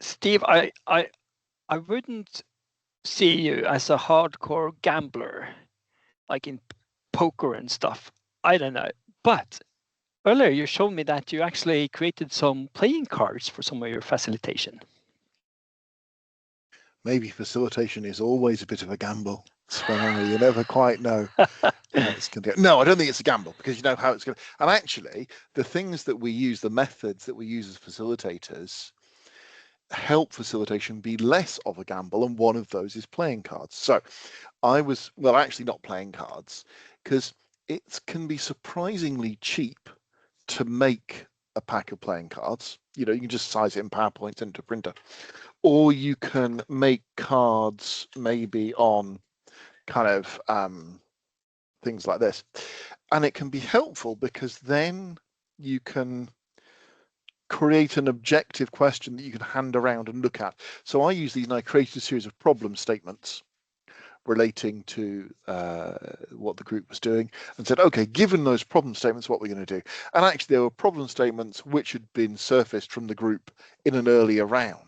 Steve, I wouldn't see you as a hardcore gambler, like in poker and stuff. I don't know. But earlier you showed me that you actually created some playing cards for some of your facilitation. Maybe facilitation is always a bit of a gamble. Sven, you never quite know how it's going to go. No, I don't think it's a gamble, because you know how it's going to. And actually, the things that we use, the methods that we use as facilitators, help facilitation be less of a gamble, and one of those is playing cards. So I was, well, actually not playing cards, because it can be surprisingly cheap to make a pack of playing cards. You know, you can just size it in PowerPoint into a printer, or you can make cards maybe on kind of things like this, and it can be helpful because then you can create an objective question that you can hand around and look at. So I use these, and I created a series of problem statements relating to what the group was doing, and said, okay, given those problem statements, what we're going to do. And actually there were problem statements which had been surfaced from the group in an earlier round.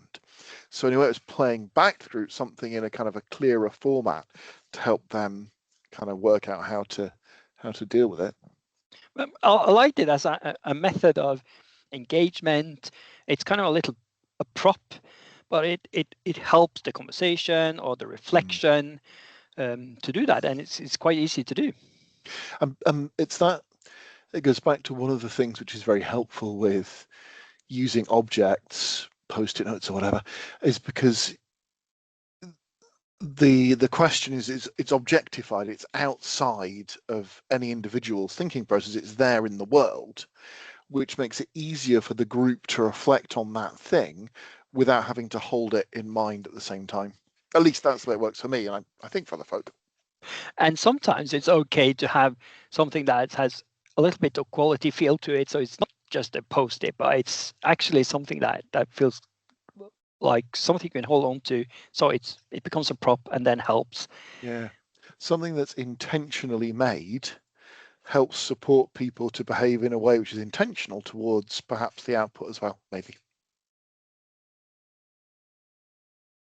So anyway, it was playing back to the group something in a kind of a clearer format to help them kind of work out how to deal with it. I liked it as a method of engagement. It's kind of a prop, but it helps the conversation or the reflection to do that, and it's quite easy to do. It's that, it goes back to one of the things which is very helpful with using objects, post-it notes or whatever, is because the question is it's objectified, it's outside of any individual's thinking process, it's there in the world, which makes it easier for the group to reflect on that thing without having to hold it in mind at the same time. At least that's the way it works for me, and I think for other folk. And sometimes it's okay to have something that has a little bit of quality feel to it, so it's not just a post-it, but it's actually something that feels like something you can hold on to, so it becomes a prop and then helps. Yeah, something that's intentionally made helps support people to behave in a way which is intentional towards perhaps the output as well, maybe.